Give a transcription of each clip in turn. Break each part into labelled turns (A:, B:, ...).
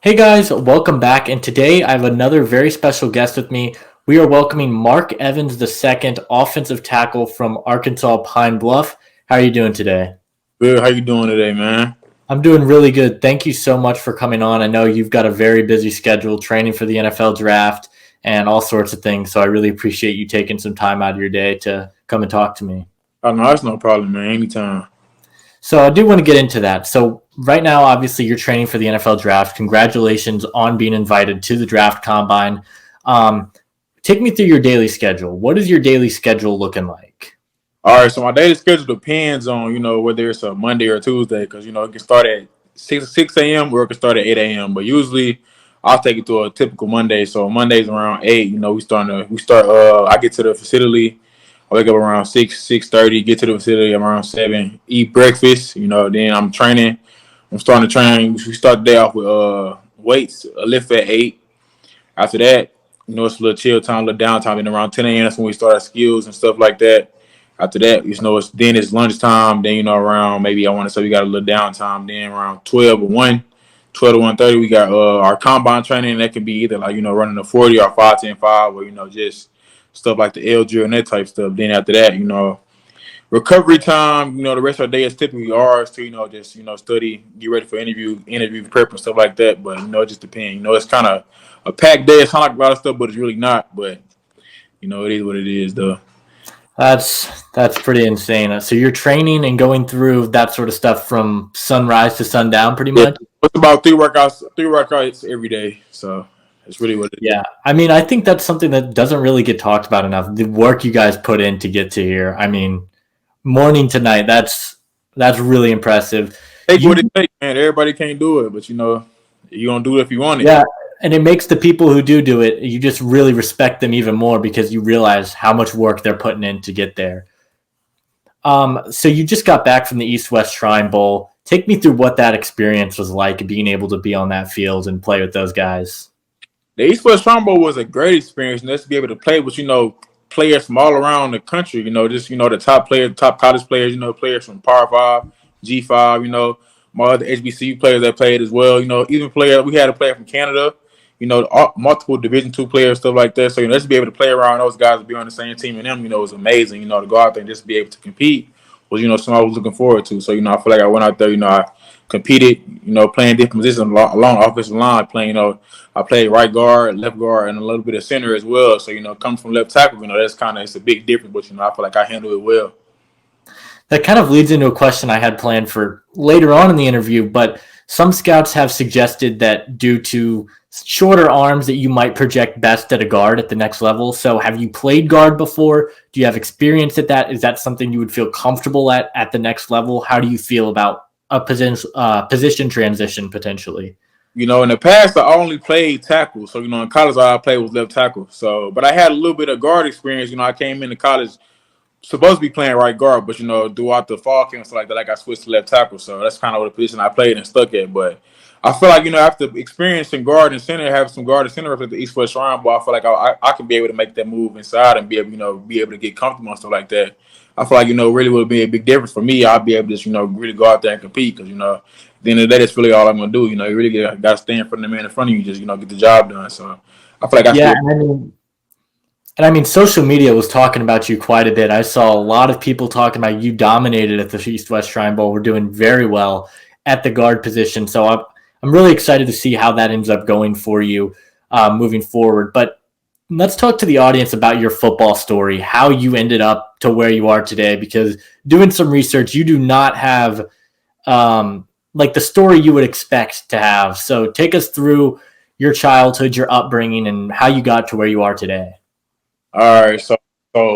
A: Hey guys, welcome back. And today I have another very special guest with me. We are welcoming Mark Evans II, offensive tackle from Arkansas Pine Bluff. How are you doing today?
B: Good. How you doing today, man?
A: I'm doing really good. Thank you so much for coming on. I know you've got a very busy schedule training for the NFL draft and all sorts of things. So I really appreciate you taking some time out of your day to come and talk to me.
B: Oh no, that's no problem, man. Anytime.
A: So I do want to get into that. So right now, obviously, you're training for the NFL draft. Congratulations on being invited to the draft combine. Um, Take me through your daily schedule. What is your daily schedule looking like?
B: All right, so my daily schedule depends on whether it's a Monday or Tuesday, because it can start at six a.m. or it can start at 8 a.m. But usually, I'll take it to a typical Monday. So Mondays around 8. We start. I get to the facility. I wake up around 6:30. Get to the facility around 7. Eat breakfast. Then I'm training. I'm starting to train. We start the day off with weights. A lift at 8. After that, it's a little chill time, a little downtime. And around 10 a.m., that's when we start our skills and stuff like that. After that, it's lunchtime. Then, around maybe I want to say we got a little downtime. Then around 12 or 1, 12 to 1:30, we got our combine training. That can be either like, running a 40 or 5, 10, 5, or, just stuff like the L drill and that type stuff. Then after that, recovery time, the rest of the day is typically ours to, just, study, get ready for interview prep and stuff like that. But, it just depends. It's kind of a packed day. It's kind of like a lot of stuff, but it's really not. But, it is what it is, though.
A: That's pretty insane. So you're training and going through that sort of stuff from sunrise to sundown, pretty
B: Yeah,
A: much.
B: it's about three workouts every day. So that's really what it is.
A: Yeah, I mean, I think that's something that doesn't really get talked about enough. The work you guys put in to get to here. I mean, morning to night. That's really impressive.
B: Take
A: You
B: what it takes, man. Everybody can't do it, but you're gonna do it if you want it.
A: Yeah, and it makes the people who do it, you just really respect them even more because you realize how much work they're putting in to get there. So you just got back from the East West Shrine Bowl. Take me through what that experience was like, being able to be on that field and play with those guys.
B: The East West Trombone was a great experience, and just to be able to play with players from all around the country. Just the top players, top college players. Players from Power 5, G5. My other HBCU players that played as well. Even we had a player from Canada. Multiple Division II players, stuff like that. So just to be able to play around those guys and be on the same team and them, was amazing. To go out there and just be able to compete was something I was looking forward to. So I feel like I went out there. I competed. Playing different positions along the offensive line. Playing. I played right guard, left guard, and a little bit of center as well. So coming from left tackle, that's it's a big difference. But I feel like I handle it well.
A: That kind of leads into a question I had planned for later on in the interview, but some scouts have suggested that due to shorter arms that you might project best at a guard at the next level. So have you played guard before? Do you have experience at that? Is that something you would feel comfortable at the next level? How do you feel about a position transition potentially?
B: In the past, I only played tackle. So, in college, all I played was left tackle. So, but I had a little bit of guard experience. I came into college supposed to be playing right guard, but throughout the fall camp and stuff like that, I switched to left tackle. So that's kind of what the position I played and stuck at. But I feel like after experiencing guard and center, have some guard and center at the East West Shrine Bowl, I feel like I can be able to make that move inside and be able to get comfortable and stuff like that. I feel like really would be a big difference for me. I'll be able to just really go out there and compete because at the end of the day, that's really all I'm gonna do. You really got to stand in front of the man in front of you, just get the job done. So I feel like I
A: Yeah,
B: still.
A: and I mean, social media was talking about you quite a bit. I saw a lot of people talking about you dominated at the East West Shrine Bowl. We're doing very well at the guard position. So I'm really excited to see how that ends up going for you moving forward. But let's talk to the audience about your football story, how you ended up to where you are today, because doing some research, you do not have like the story you would expect to have. So take us through your childhood, your upbringing, and how you got to where you are today.
B: All right, so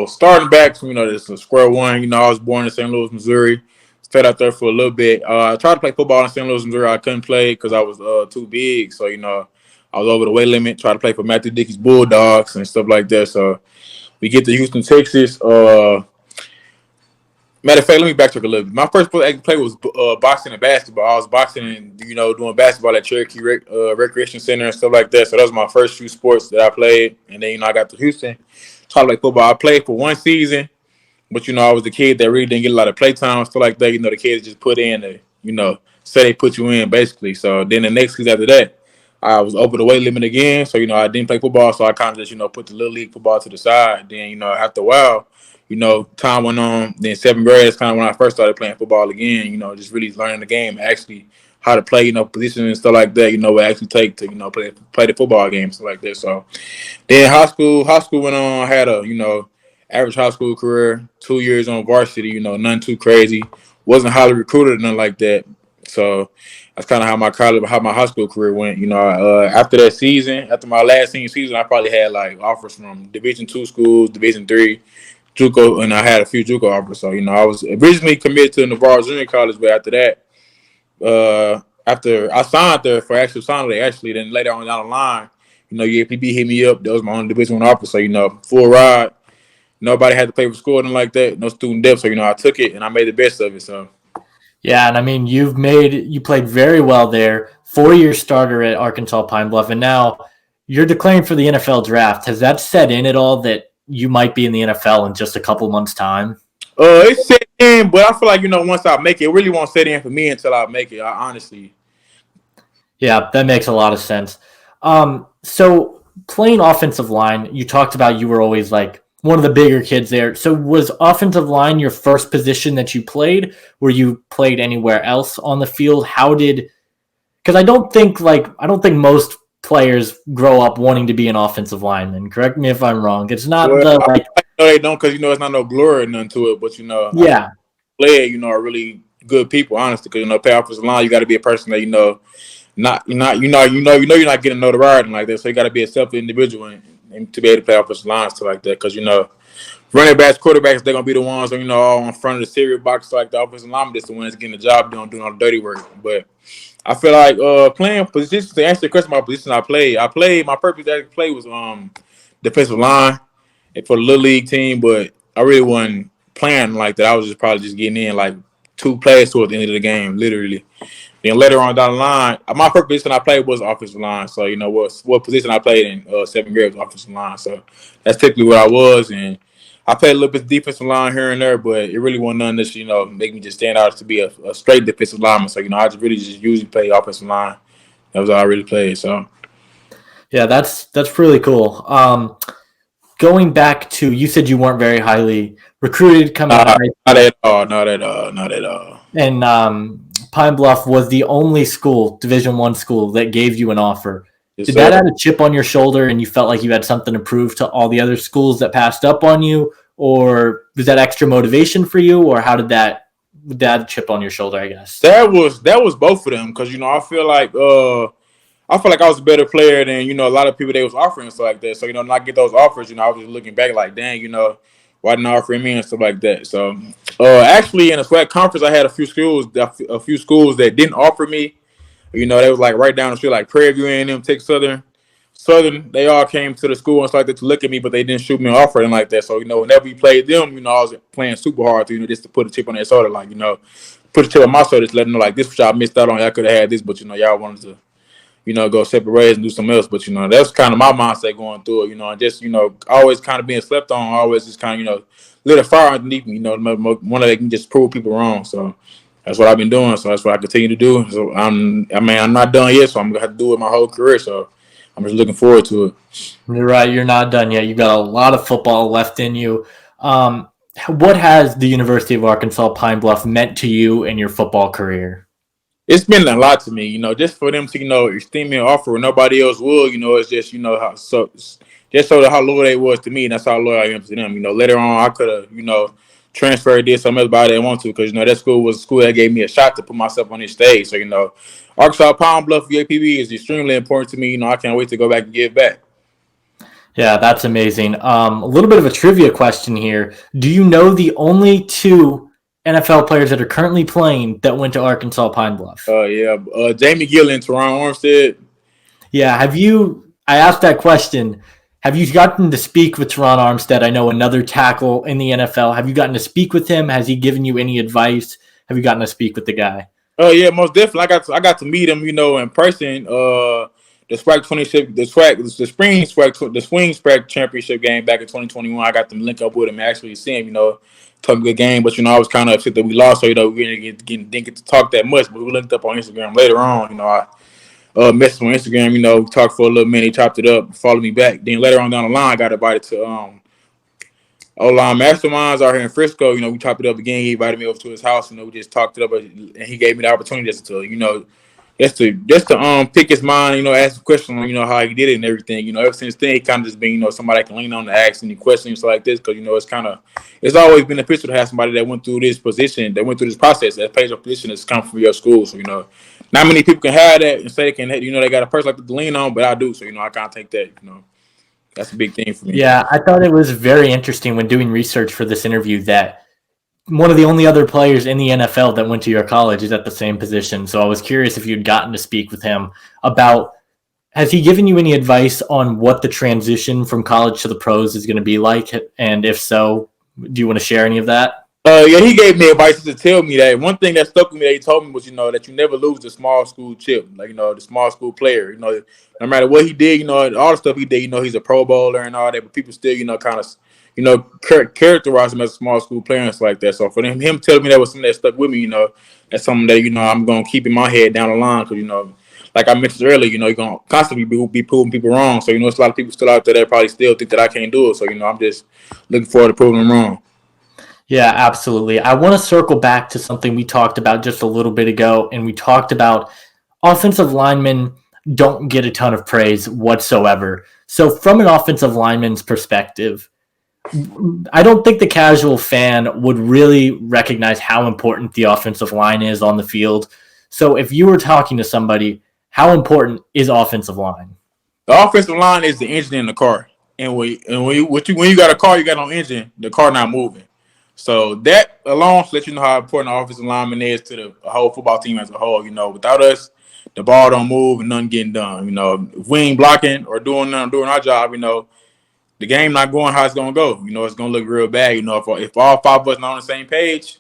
B: starting back from this is square one. I was born in St. Louis, Missouri. Stayed out there for a little bit. I tried to play football in St. Louis, Missouri. I couldn't play because I was too big. So I was over the weight limit. Tried to play for Matthew Dickey's Bulldogs and stuff like that. So we get to Houston, Texas. Matter of fact, let me backtrack a little bit. My first play was boxing and basketball. I was boxing and doing basketball at Cherokee Recreation Center and stuff like that. So that was my first few sports that I played. And then I got to Houston, tried to play football. I played for one season, but I was the kid that really didn't get a lot of play time and stuff like that. The kids just put in, say they put you in basically. So then the next season after that, I was over the weight limit again. So, I didn't play football. So I kind of just, put the little league football to the side. Then, after a while, time went on. Then 7th grade is kind of when I first started playing football again, just really learning the game, actually how to play, position and stuff like that, what it actually take to, play the football game, stuff like that. So then high school went on. I had a, average high school career, 2 years on varsity, nothing too crazy. Wasn't highly recruited or nothing like that. So that's kind of how my high school career went. After that season, after my last senior season, I probably had like offers from Division II schools, Division III, JUCO, and I had a few JUCO offers. So I was originally committed to Navarro Junior College, but after that, after I signed there for actual signing day, then later on down the line, UAPB hit me up. That was my only Division I offer. So full ride. Nobody had to pay for school and like that. No student debt. So I took it and I made the best of it. So.
A: Yeah, and I mean, you played very well there, 4-year starter at Arkansas Pine Bluff, and now you're declaring for the NFL draft. Has that set in at all that you might be in the NFL in just a couple months' time?
B: It's set in, but I feel like, once I make it really won't set in for me until I make it, honestly.
A: Yeah, that makes a lot of sense. So playing offensive line, you talked about you were always like one of the bigger kids there. So was offensive line your first position that you played? Were you played anywhere else on the field? Because I don't think most players grow up wanting to be an offensive lineman. Correct me if I'm wrong. It's not
B: no, they don't, because it's not no glory or nothing to it. But
A: yeah,
B: play are really good people, honestly. Because play offensive line, you got to be a person that you're not getting notoriety like that. So you got to be a self individual and to be able to play offensive line, stuff like that. Because running backs, quarterbacks, they're gonna be the ones all in front of the cereal box, like the offensive lineman. That's the ones getting the job done, doing all the dirty work. But I feel like playing positions, to answer the question about position I played. My purpose to play was defensive line and for the little league team, but I really wasn't playing like that. I was probably getting in like 2 plays towards the end of the game, literally. Then later on down the line, my first position I played was offensive line. So what position I played in 7th grade was offensive line. So that's typically what I was, and I played a little bit of defensive line here and there, but it really wasn't nothing that make me just stand out to be a straight defensive lineman. So I just usually play offensive line. That was all I really played. So
A: yeah, that's really cool. Going back to, you said you weren't very highly recruited coming out.
B: Not at all.
A: And Pine Bluff was the only school, Division I school, that gave you an offer.
B: Yes,
A: Did that add a chip on your shoulder and you felt like you had something to prove to all the other schools that passed up on you? Or was that extra motivation for you? Or how did that chip on your shoulder, I guess?
B: That was both of them, because, I feel like I was a better player than, a lot of people they was offering stuff like that. So, when I get those offers, I was just looking back like, dang, why didn't I offer me and stuff like that? So, actually, in a SWAC conference, I had a few schools that didn't offer me. They was like right down the street, like Prairie View A&M, Texas Southern. They all came to the school and stuff like that to look at me, but they didn't shoot me an offer and like that. So, whenever we played them, I was playing super hard to, just to put a chip on their shoulder, like, put a chip on my shoulder, just letting them know, like, this is what y'all missed out on. Y'all could have had this, but, y'all wanted to, go separate ways and do something else. But, that's kind of my mindset going through it, and just, always kind of being slept on, always just kind of, lit a fire underneath me, one that can just prove people wrong. So that's what I've been doing. So that's what I continue to do. So I'm not done yet, so I'm going to have to do it my whole career. So I'm just looking forward to it.
A: You're right. You're not done yet. You got a lot of football left in you. What has the University of Arkansas Pine Bluff meant to you in your football career?
B: It's been a lot to me, just for them to, extend me an offer when nobody else will, it's just, just so how loyal they was to me, and that's how loyal I am to them. Later on I could have, transferred this some everybody that want to, because, that school was a school that gave me a shot to put myself on this stage. So, Arkansas Pine Bluff UAPB is extremely important to me. I can't wait to go back and give back.
A: Yeah, that's amazing. A little bit of a trivia question here. Do you know the only 2 NFL players that are currently playing that went to Arkansas Pine Bluff?
B: Yeah. Jamie Gillen, Teron Armstead.
A: Yeah. I asked that question. Have you gotten to speak with Teron Armstead? I know another tackle in the NFL. Have you gotten to speak with him? Has he given you any advice? Have you gotten to speak with the guy?
B: Oh yeah, most definitely. I got to meet him, in person. The SWAC 26, the swing SWAC championship game back in 2021. I got to link up with him and actually see him. Talk a good game, but I was kind of upset that we lost, so we didn't get to talk that much. But we linked up on Instagram later on. messaged on Instagram. You know, talked for a little minute. He chopped it up, followed me back. Then later on down the line, I got invited to O-line masterminds out here in Frisco. You know, we chopped it up again. He invited me over to his house. You know, we just talked it up, and he gave me the opportunity just to, you know, just to pick his mind, you know, ask a question on, you know, how he did it and everything. You know, ever since then, he kind of just been, you know, somebody I can lean on to ask any questions like this, because, you know, it's always beneficial to have somebody that went through this position, that went through this process, that plays a position that's come from your school. So, you know, not many people can have that and say they can, you know, they got a person like that to lean on, but I do. So, you know, I kind of take that, you know, that's a big thing for me.
A: Yeah, I thought it was very interesting when doing research for this interview that one of the only other players in the NFL that went to your college is at the same position. So I was curious if you'd gotten to speak with him about, has he given you any advice on what the transition from college to the pros is going to be like? And if so, do you want to share any of that?
B: Yeah, he gave me advice to tell me that one thing that stuck with me that he told me was, you know, that you never lose the small school chip, like, you know, the small school player. You know, no matter what he did, you know, all the stuff he did, you know, he's a Pro Bowler and all that, but people still, you know, kind of, you know, characterize him as a small school player and stuff like that. So for him telling me that was something that stuck with me, you know, that's something that, you know, I'm gonna keep in my head down the line, because, you know, like I mentioned earlier, you know, you're gonna constantly be proving people wrong. So, you know, there's a lot of people still out there that probably still think that I can't do it. So, you know, I'm just looking forward to proving them wrong.
A: Yeah, absolutely. I want to circle back to something we talked about just a little bit ago, and we talked about offensive linemen don't get a ton of praise whatsoever. So, from an offensive lineman's perspective, I don't think the casual fan would really recognize how important the offensive line is on the field. So, if you were talking to somebody, how important is offensive line?
B: The offensive line is the engine in the car, and when you got a car, you got no engine, the car not moving. So that alone lets you know how important the offensive lineman is to the whole football team as a whole. You know, without us, the ball don't move and nothing getting done. You know, if we ain't blocking or doing our job, you know, the game not going how it's gonna go. You know, it's gonna look real bad. You know, if all five of us not on the same page,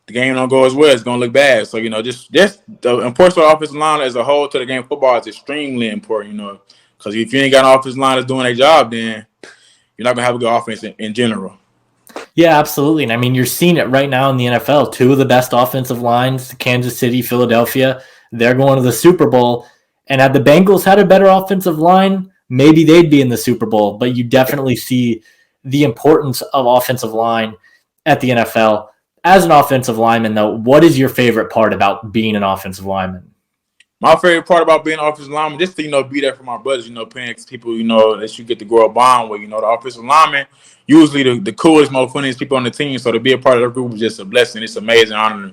B: the game don't go as well. It's gonna look bad. So, you know, just the importance of the offensive line as a whole to the game of football is extremely important. You know, because if you ain't got an offensive line that's doing their job, then you're not gonna have a good offense in general.
A: Yeah, absolutely. And I mean, you're seeing it right now in the NFL. Two of the best offensive lines, Kansas City, Philadelphia, they're going to the Super Bowl. And had the Bengals had a better offensive line, maybe they'd be in the Super Bowl. But you definitely see the importance of offensive line at the NFL. As an offensive lineman, though, what is your favorite part about being an offensive lineman?
B: My favorite part about being an offensive lineman, just to, you know, be there for my brothers, you know, playing people, you know, that you get to grow a bond with. You know, the offensive lineman, usually the coolest, most funniest people on the team. So to be a part of the group is just a blessing. It's amazing honor.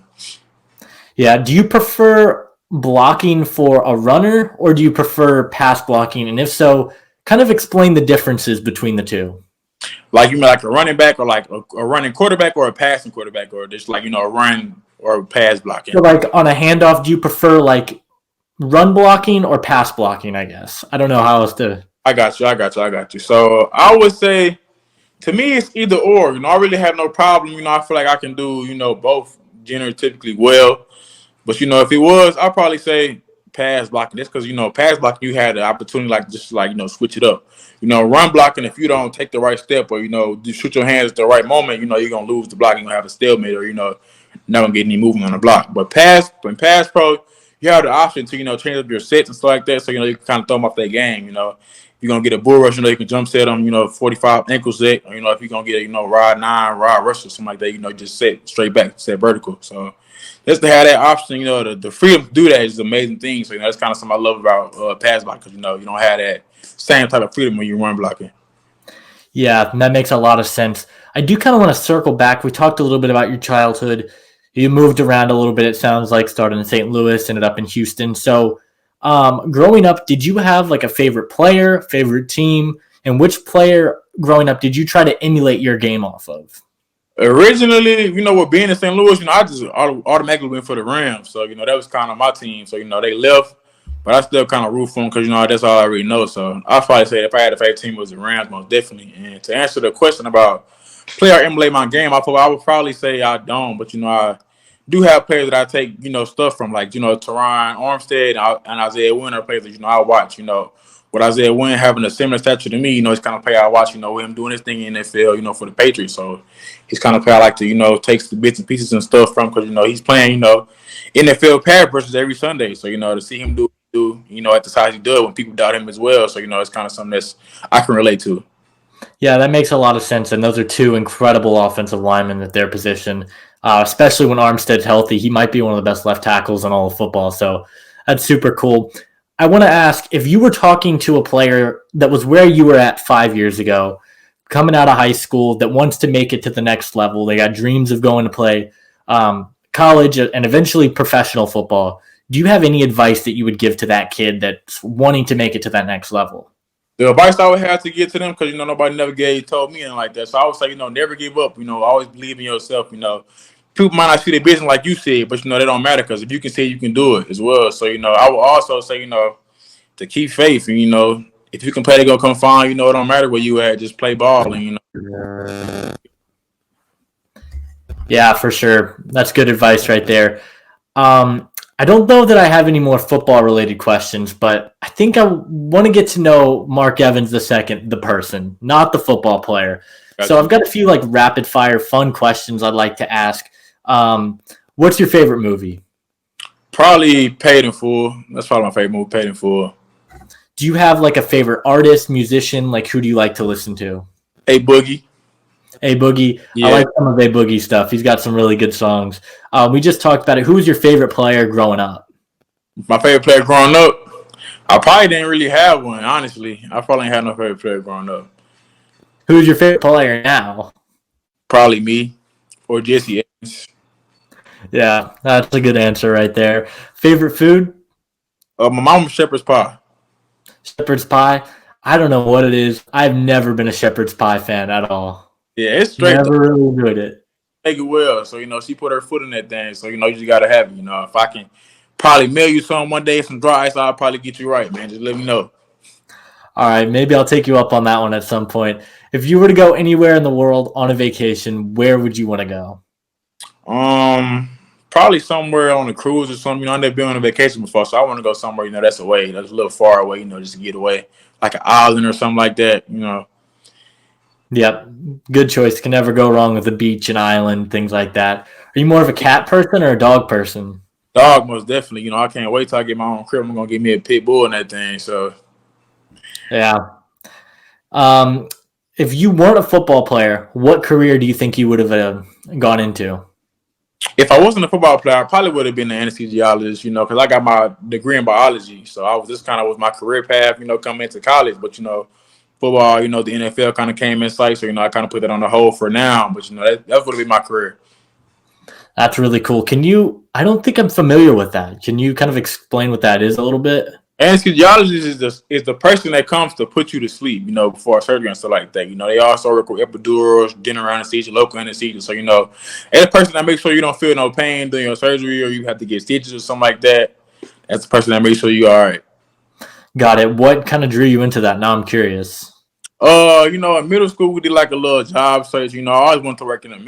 A: Yeah. Do you prefer blocking for a runner or do you prefer pass blocking? And if so, kind of explain the differences between the two.
B: Like, you mean like a running back or like a running quarterback or a passing quarterback, or just like, you know, a run or a pass blocking?
A: So like on a handoff, do you prefer like run blocking or pass blocking, I guess? I don't know how else to.
B: I got you. So I would say, to me, it's either or. You know, I really have no problem. You know, I feel like I can do, you know, both generally typically well. But, you know, if it was, I'd probably say pass blocking. Just because, you know, pass blocking, you had the opportunity, like, just like, you know, switch it up. You know, run blocking, if you don't take the right step or, you know, just shoot your hands at the right moment, you know, you're going to lose the block. You're going to have a stalemate, or, you know, not going to get any movement on the block. But pass pro, you have the option to, you know, change up your sets and stuff like that. So, you know, you can kind of throw them off their game, you know. If you're going to get a bull rush, you know, you can jump set them, you know, 45 ankle set. Or, you know, if you're going to get a, you know, rod rush or something like that, you know, just set straight back, set vertical. So just to have that option, you know, the freedom to do that is an amazing thing. So, you know, that's kind of something I love about pass block, because, you know, you don't have that same type of freedom when you run blocking.
A: Yeah, that makes a lot of sense. I do kind of want to circle back. We talked a little bit about your childhood. You moved around a little bit, it sounds like, started in St. Louis, ended up in Houston. So growing up, did you have like a favorite player, favorite team? And which player growing up did you try to emulate your game off of?
B: Originally, you know, with being in St. Louis, you know, I just automatically went for the Rams. So, you know, that was kind of my team. So, you know, they left, but I still kind of root for them because, you know, that's all I already know. So I'd probably say if I had a favorite team, it was the Rams, most definitely. And to answer the question about player emulate my game, I would probably say I don't. But, you know, I do have players that I take, you know, stuff from, like, you know, Teron Armstead and Isaiah Wynn are players that, you know, I watch, you know. With Isaiah Wynn having a similar stature to me, you know, it's kind of player I watch, you know, with him doing his thing in the NFL, you know, for the Patriots. So he's kind of player I like to, you know, take the bits and pieces and stuff from, because, you know, he's playing, you know, NFL pad versus every Sunday. So, you know, to see him do do, at the size he does when people doubt him as well. So, it's kind of something that's I can relate to.
A: Yeah, that makes a lot of sense. And those are two incredible offensive linemen at their position, especially when Armstead's healthy. He might be one of the best left tackles in all of football. So that's super cool. I want to ask, if you were talking to a player that was where you were at 5 years ago, coming out of high school, that wants to make it to the next level, they got dreams of going to play college and eventually professional football. Do you have any advice that you would give to that kid that's wanting to make it to that next level?
B: The advice I would have to get to them, because, nobody never told me anything like that. So I would say, never give up. Always believe in yourself. People might not see their business like you said, but, they don't matter, because if you can say you can do it as well. So, I would also say, to keep faith. And, if you can play, they're going to come find. It don't matter where you at. Just play ball. And,
A: Yeah, for sure. That's good advice right there. I don't know that I have any more football-related questions, but I think I want to get to know Mark Evans II, the person, not the football player. Gotcha. So I've got a few rapid-fire fun questions I'd like to ask. What's your favorite movie?
B: Probably Paid in Full. That's probably my favorite movie, Paid in Full.
A: Do you have a favorite artist, musician? Who do you like to listen to?
B: A Boogie.
A: A Boogie. Yeah. I like some of A Boogie stuff. He's got some really good songs. We just talked about it. Who was your favorite player growing up?
B: My favorite player growing up? I probably didn't really have one, honestly. I probably ain't had no favorite player growing up.
A: Who's your favorite player now?
B: Probably me or Jesse Evans.
A: Yeah, that's a good answer right there. Favorite food?
B: My mom's shepherd's pie.
A: Shepherd's pie? I don't know what it is. I've never been a shepherd's pie fan at all.
B: Yeah, it's straight.
A: Never really enjoyed it.
B: Make it well. So, she put her foot in that thing. So, you just got to have it. If I can probably mail you some one day, some dry ice, I'll probably get you right, man. Just let me know.
A: All right, maybe I'll take you up on that one at some point. If you were to go anywhere in the world on a vacation, where would you want to go?
B: Probably somewhere on a cruise or something. I've never been on a vacation before, so I want to go somewhere, that's away. That's a little far away, just to get away. Like an island or something like that,
A: Yep, good choice. Can never go wrong with a beach, an island, things like that. Are you more of a cat person or a dog person?
B: Dog, most definitely. I can't wait till I get my own crib. I'm going to get me a pit bull and that thing, so.
A: Yeah. If you weren't a football player, what career do you think you would have gone into?
B: If I wasn't a football player, I probably would have been an anesthesiologist, because I got my degree in biology. So this kind of was my career path, coming into college. But, football, the NFL kind of came in sight. So, I kind of put that on the hold for now. But, that would be my career.
A: That's really cool. I don't think I'm familiar with that. Can you kind of explain what that is a little bit?
B: Anesthesiologist is the person that comes to put you to sleep, before surgery and stuff like that. They also record epidurals, general anesthesia, local anesthesia. So, it's the person that makes sure you don't feel no pain during your surgery or you have to get stitches or something like that. That's the person that makes sure you're all right.
A: Got it. What kind of drew you into that? Now I'm curious.
B: In middle school we did a little job search. I always wanted to work in the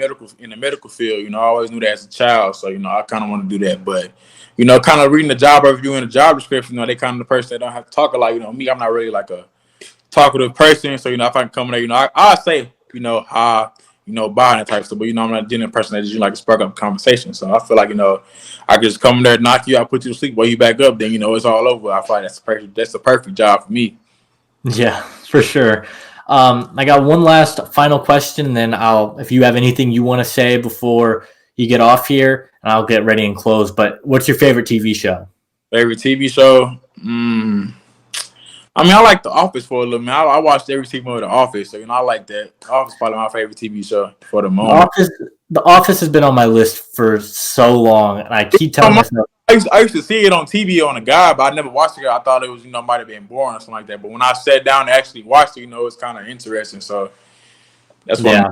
B: medical field. I always knew that as a child. So, I kind of want to do that. But, kind of reading the job overview and the job description, they kind of the person that don't have to talk a lot. Me, I'm not really like a talkative person. So, if I can come in there, I say, hi, bye and type stuff. But, I'm not a genuine person that just like to spark up conversation. So I feel like, I can just come in there, knock you out, put you to sleep, wake you back up. Then, it's all over. I feel like that's the perfect job for me.
A: Yeah, for sure. I got one last final question, and then if you have anything you want to say before you get off here, and I'll get ready and close. But what's your favorite TV show?
B: Favorite TV show? I like The Office for a little bit. I watched every season of The Office, so I like that. The Office is probably my favorite TV show for the moment.
A: The Office has been on my list for so long, and I keep telling myself.
B: I used to see it on TV on a guide, but I never watched it. I thought it was, might have been boring or something like that. But when I sat down and actually watched it, it's kind of interesting. So that's why.
A: Yeah,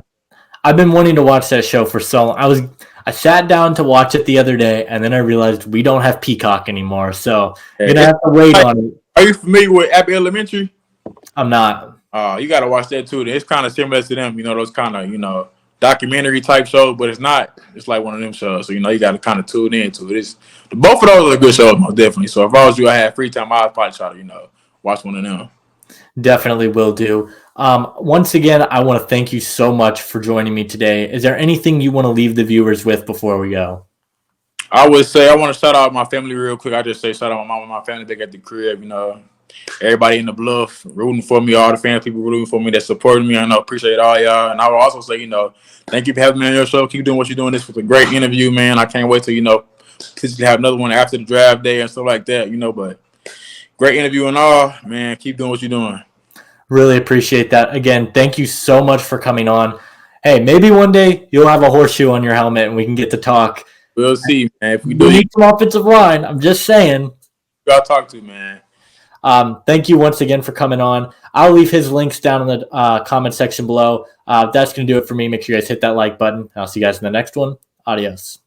A: I've been wanting to watch that show for so long. I sat down to watch it the other day, and then I realized we don't have Peacock anymore, so I'm gonna have to wait on it.
B: Are you familiar with Abbott Elementary?
A: I'm not.
B: You got to watch that too. It's kind of similar to them, those kind of, documentary type shows, but it's not. It's like one of them shows. So, you got to kind of tune into it. Both of those are good shows, most definitely. So, if I was you, I had free time, I'd probably try to, watch one of them.
A: Definitely will do. Once again, I want to thank you so much for joining me today. Is there anything you want to leave the viewers with before we go?
B: I would say I want to shout out my family real quick. I just say shout out my mom and my family. They got the crib, everybody in the Bluff rooting for me, all the fans, people rooting for me that supported me. I know, appreciate all y'all. And I will also say, thank you for having me on your show. Keep doing what you're doing. This was a great interview, man. I can't wait to, to have another one after the draft day and stuff like that, but great interview and all, man. Keep doing what you're doing.
A: Really appreciate that. Again, thank you so much for coming on. Hey, maybe one day you'll have a horseshoe on your helmet and we can get to talk.
B: We'll see, man. If we do,
A: We need some offensive line. I'm just saying.
B: Gotta talk to, man.
A: Thank you once again for coming on. I'll leave his links down in the comment section below. That's going to do it for me. Make sure you guys hit that like button. I'll see you guys in the next one. Adios.